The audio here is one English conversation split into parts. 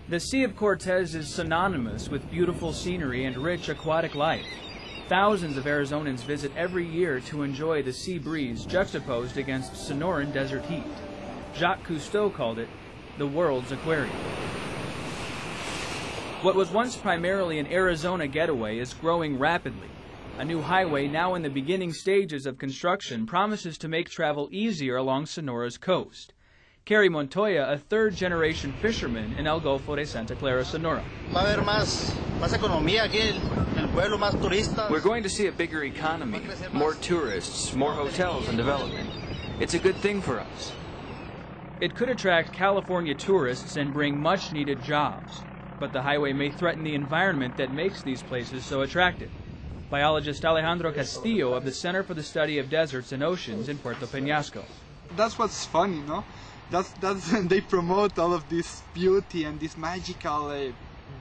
The Sea of Cortez is synonymous with beautiful scenery and rich aquatic life. Thousands of Arizonans visit every year to enjoy the sea breeze juxtaposed against Sonoran desert heat. Jacques Cousteau called it the world's aquarium. What was once primarily an Arizona getaway is growing rapidly. A new highway, now in the beginning stages of construction, promises to make travel easier along Sonora's coast. Kary Montoya, a third-generation fisherman in El Golfo de Santa Clara, Sonora. We're going to see a bigger economy, more tourists, more hotels and development. It's a good thing for us. It could attract California tourists and bring much-needed jobs. But the highway may threaten the environment that makes these places so attractive. Biologist Alejandro Castillo of the Center for the Study of Deserts and Oceans in Puerto Peñasco. That's what's funny, no? That's they promote all of this beauty and this magical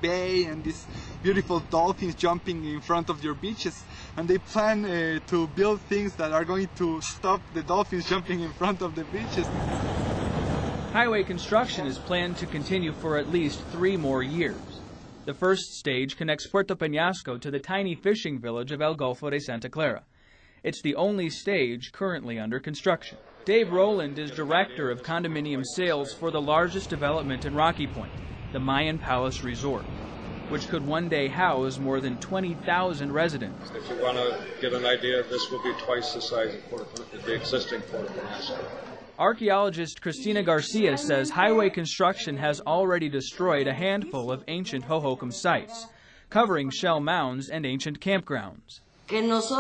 bay and these beautiful dolphins jumping in front of your beaches, and they plan to build things that are going to stop the dolphins jumping in front of the beaches. Highway construction is planned to continue for at least 3 more years. The first stage connects Puerto Peñasco to the tiny fishing village of El Golfo de Santa Clara. It's the only stage currently under construction. Dave Rowland is director of condominium sales for the largest development in Rocky Point, the Mayan Palace Resort, which could one day house more than 20,000 residents. If you want to get an idea, this will be twice the size of the existing Puerto Peñasco. Archaeologist Cristina Garcia says highway construction has already destroyed a handful of ancient Hohokam sites, covering shell mounds and ancient campgrounds. As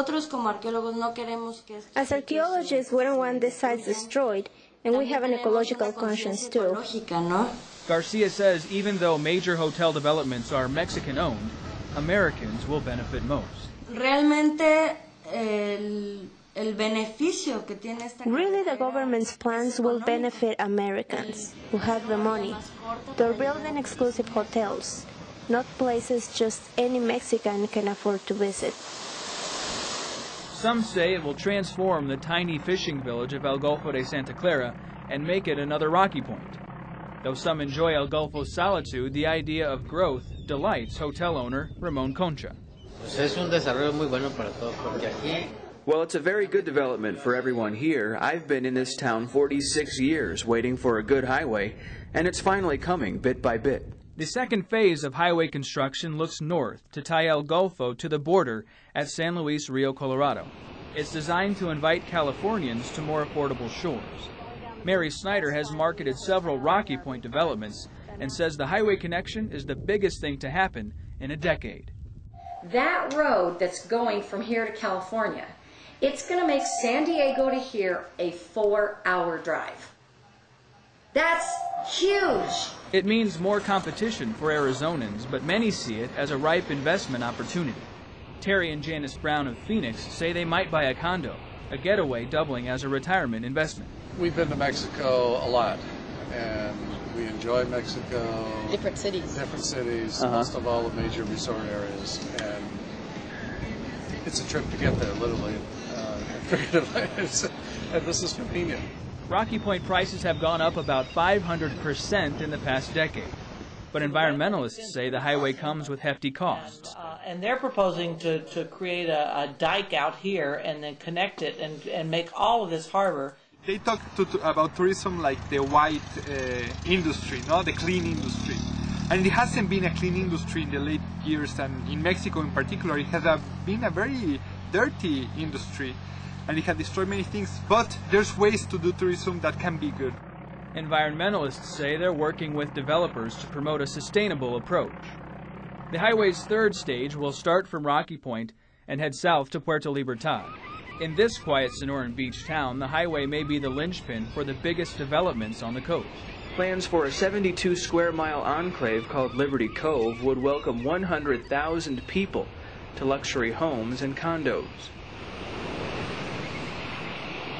archaeologists, we don't want these sites destroyed, and we have an ecological conscience too. Garcia says even though major hotel developments are Mexican-owned, Americans will benefit most. Really, the government's plans will benefit Americans who have the money. They're building exclusive hotels, not places just any Mexican can afford to visit. Some say it will transform the tiny fishing village of El Golfo de Santa Clara and make it another Rocky Point. Though some enjoy El Golfo's solitude, the idea of growth delights hotel owner Ramon Concha. Well, it's a very good development for everyone here. I've been in this town 46 years waiting for a good highway, and it's finally coming bit by bit. The second phase of highway construction looks north to tie El Golfo to the border at San Luis Rio Colorado. It's designed to invite Californians to more affordable shores. Mary Snyder has marketed several Rocky Point developments and says the highway connection is the biggest thing to happen in a decade. That road that's going from here to California, it's going to make San Diego to here a 4-hour drive. That's huge. It means more competition for Arizonans, but many see it as a ripe investment opportunity. Terry and Janice Brown of Phoenix say they might buy a condo, a getaway doubling as a retirement investment. We've been to Mexico a lot, and we enjoy Mexico. Different cities, most of all the major resort areas, and it's a trip to get there, literally. And this is convenient. Rocky Point prices have gone up about 500% in the past decade. But environmentalists say the highway comes with hefty costs. And they're proposing to create a dike out here and then connect it and make all of this harbor. They talk about tourism like the white industry, no? The clean industry. And it hasn't been a clean industry in the late years, and in Mexico in particular, it has been a very dirty industry. And it can destroy many things, but there's ways to do tourism that can be good. Environmentalists say they're working with developers to promote a sustainable approach. The highway's third stage will start from Rocky Point and head south to Puerto Libertad. In this quiet Sonoran beach town, the highway may be the linchpin for the biggest developments on the coast. Plans for a 72-square-mile enclave called Liberty Cove would welcome 100,000 people to luxury homes and condos.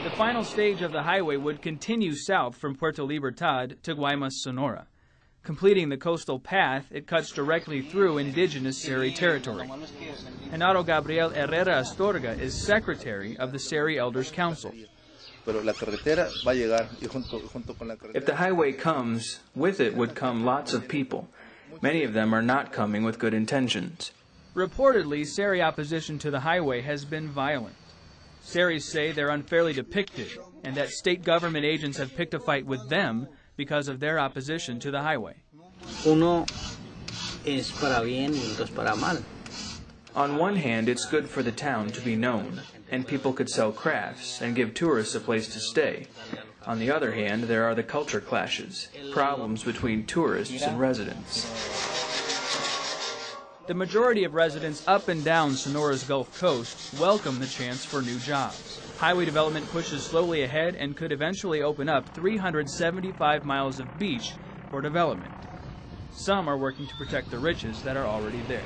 The final stage of the highway would continue south from Puerto Libertad to Guaymas, Sonora. Completing the coastal path, it cuts directly through indigenous Seri territory. Genaro Gabriel Herrera Astorga is secretary of the Seri Elders Council. If the highway comes, with it would come lots of people. Many of them are not coming with good intentions. Reportedly, Seri opposition to the highway has been violent. Seris say they're unfairly depicted and that state government agents have picked a fight with them because of their opposition to the highway. Uno es para bien y otro es para mal. On one hand, it's good for the town to be known, and people could sell crafts and give tourists a place to stay. On the other hand, there are the culture clashes, problems between tourists and residents. The majority of residents up and down Sonora's Gulf Coast welcome the chance for new jobs. Highway development pushes slowly ahead and could eventually open up 375 miles of beach for development. Some are working to protect the riches that are already there.